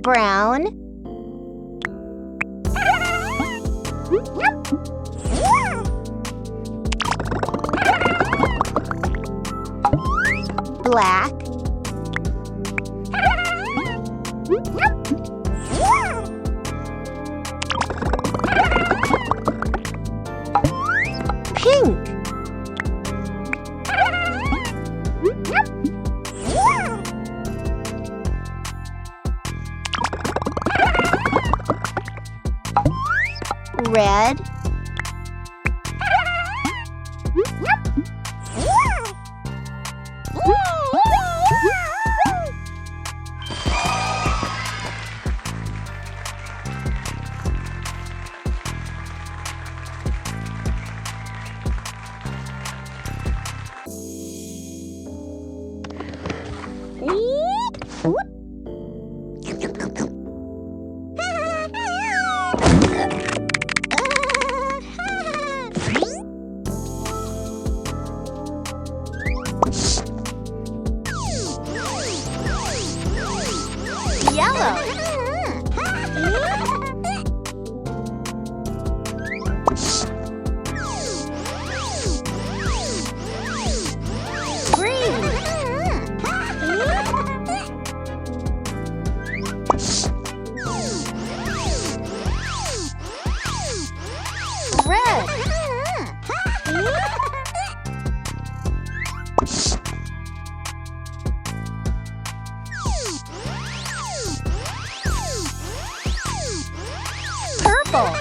Brown. Black. Pink. Red. Yellow. Green. Red. Purple.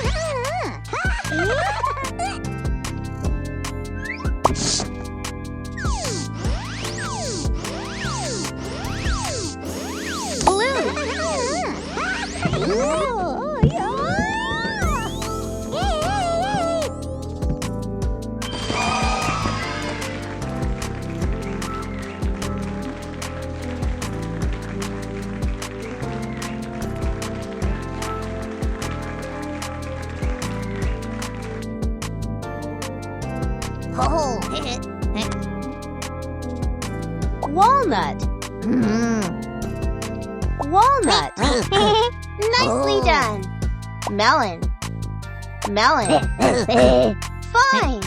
Walnut. Walnut. Nicely done. Melon. Melon. Fine.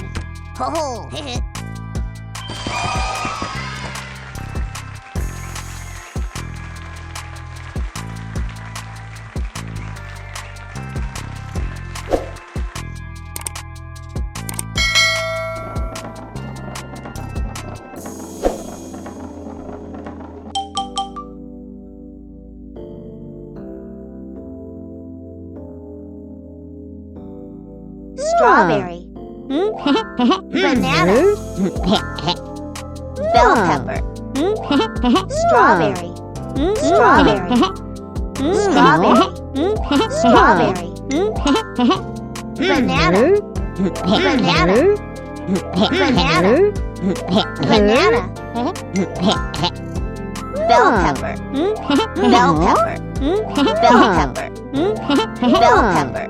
Strawberry. Banana. Bell pepper. Strawberry. Strawberry. Strawberry. Strawberry. Banana. Banana. Banana. Banana. Bell pepper. Bell pepper. Bell pepper. Bell pepper.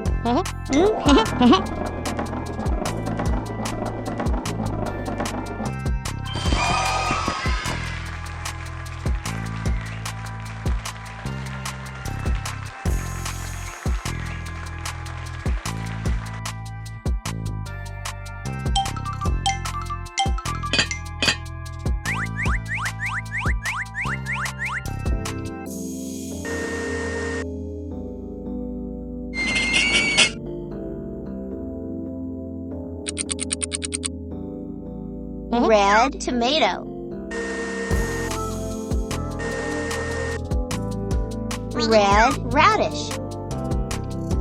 Red tomato. Red radish.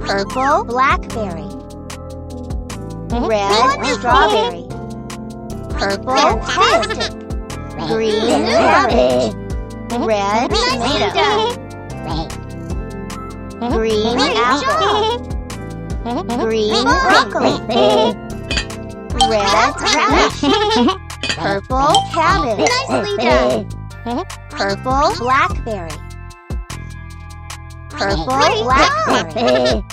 Purple blackberry. Red strawberry. Purple carrot. Green cabbage. Red tomato. Green apple. Green broccoli. Red radish. Purple cabbage. Nicely done. Purple blackberry. Purple blackberry.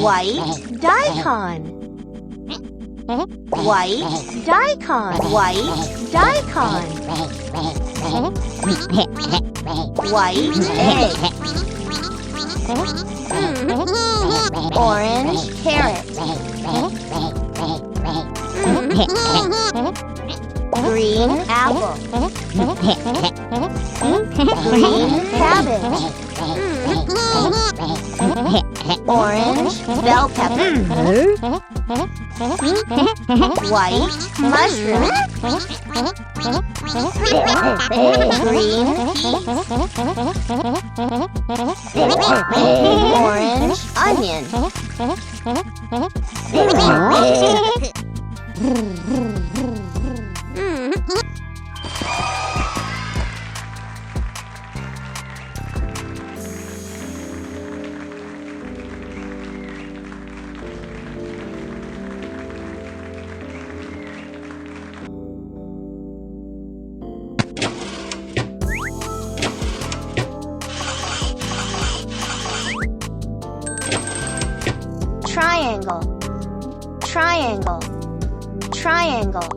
White daikon. White daikon. White daikon. White egg. Orange carrot. Green apple. Green cabbage. Orange bell pepper. White mushroom. Green orange onion. Triangle. Triangle. Triangle.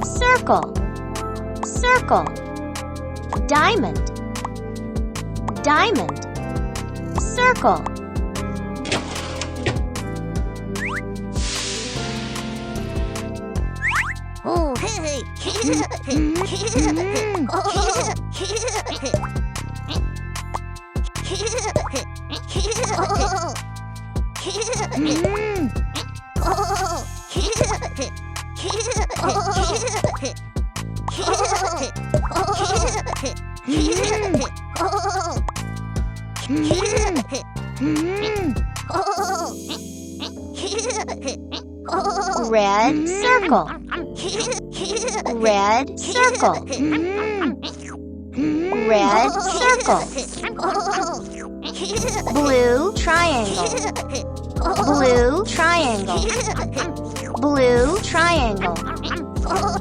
Circle. Circle. Diamond. Diamond. Circle. Red circle. Red circle. Red circle. Blue triangle. Blue triangle. Blue triangle.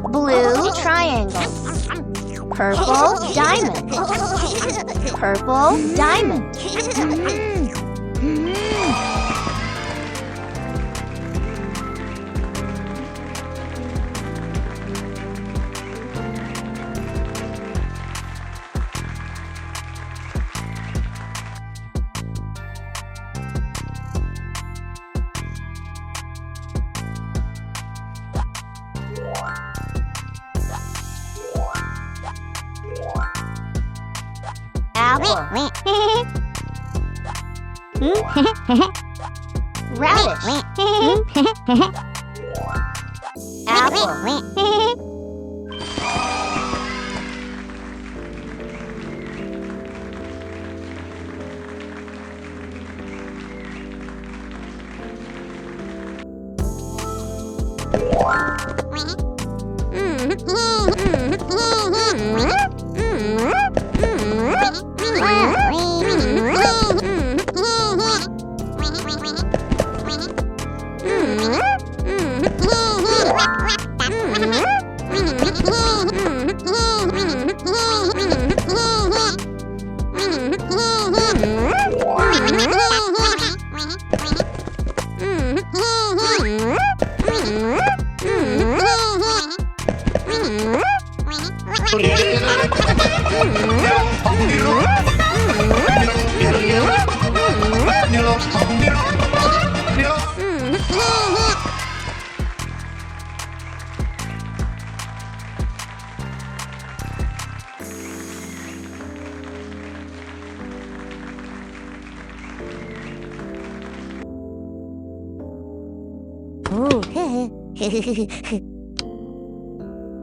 Blue triangle. Purple diamond. Purple diamond. Apple. Radish. Apple.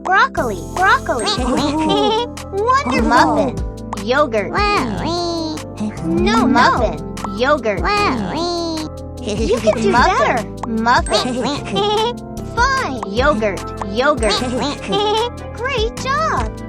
Broccoli. Broccoli. Wonderful. Muffin. Yogurt. No, muffin. Yogurt. You can do better. Muffin. Fine. Yogurt. Yogurt. Great job.